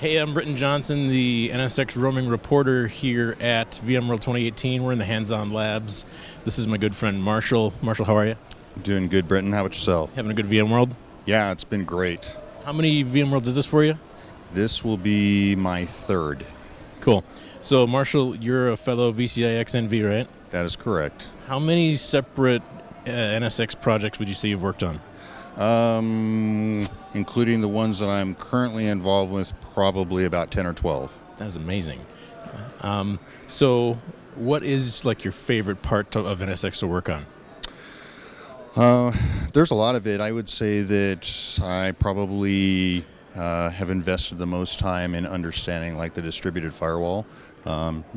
Hey, I'm Britton Johnson, the NSX Roaming reporter here at VMworld 2018. We're in the hands-on labs. This is my good friend Marshall. Marshall, how are you? Doing good, Britton. How about yourself? Having a good VMworld? Yeah, it's been great. How many VMworlds is this for you? This will be my third. Cool. So, Marshall, you're a fellow VCIX NV, right? That is correct. How many separate NSX projects would you say you've worked on? Including the ones that I'm currently involved with, probably about 10 or 12. That's amazing. So, what is like your favorite part of NSX to work on? There's a lot of it. I would say that I probably have invested the most time in understanding like the distributed firewall.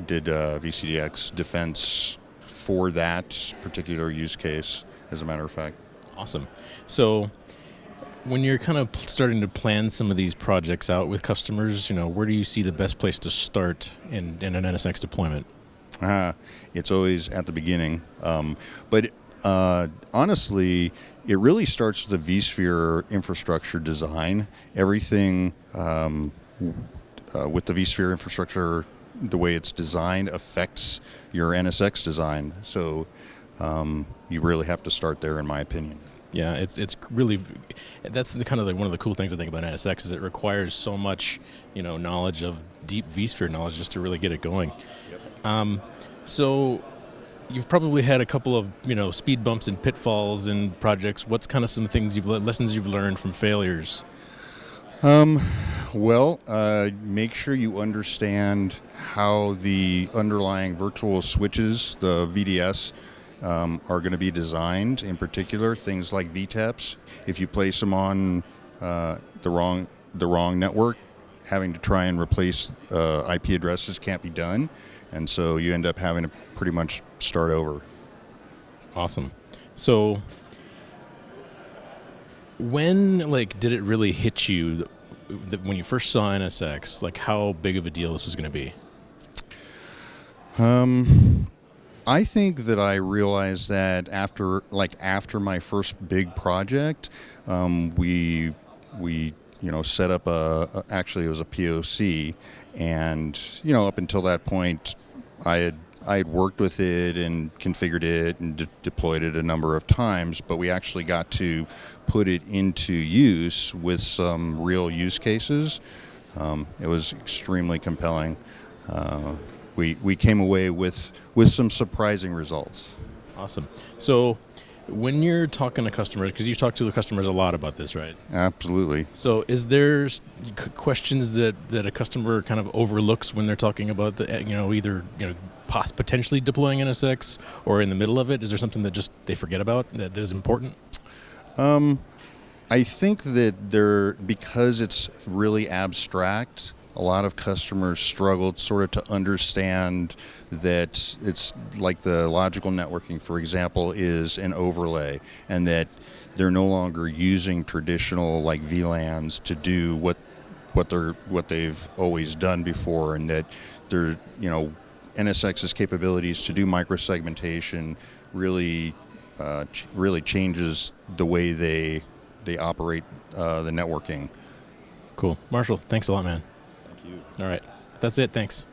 Did VCDX defense for that particular use case, as a matter of fact. Awesome. So when you're kind of starting to plan some of these projects out with customers, where do you see the best place to start in an NSX deployment? It's always at the beginning. But honestly, it really starts with the vSphere infrastructure design. Everything with the vSphere infrastructure, the way it's designed, affects your NSX design. So you really have to start there, in my opinion. Yeah, it's really, that's kind of one of the cool things I think about NSX is it requires so much, knowledge of deep vSphere knowledge just to really get it going. Yep. So you've probably had a couple of, speed bumps and pitfalls in projects. What's kind of some things lessons you've learned from failures? Well, make sure you understand how the underlying virtual switches, the VDS, are going to be designed. In particular, things like VTEPs. If you place them on the wrong network, having to try and replace IP addresses can't be done, and so you end up having to pretty much start over. Awesome. So, when did it really hit you that when you first saw NSX, how big of a deal this was going to be? I think that I realized that after my first big project, we set up actually it was a POC, and up until that point, I had worked with it and configured it and deployed it a number of times, but we actually got to put it into use with some real use cases. It was extremely compelling. We came away with some surprising results. Awesome. So when you're talking to customers, because you talk to the customers a lot about this, right? Absolutely. So is there questions that a customer kind of overlooks when they're talking about either potentially deploying NSX or in the middle of it? Is there something that just they forget about that is important? I think that because it's really abstract, a lot of customers struggled sort of to understand that it's like the logical networking, for example, is an overlay, and that they're no longer using traditional VLANs to do what they've always done before, and that they're NSX's capabilities to do microsegmentation really changes the way they operate the networking. Cool. Marshall, thanks a lot, man. Thank you. All right. That's it. Thanks.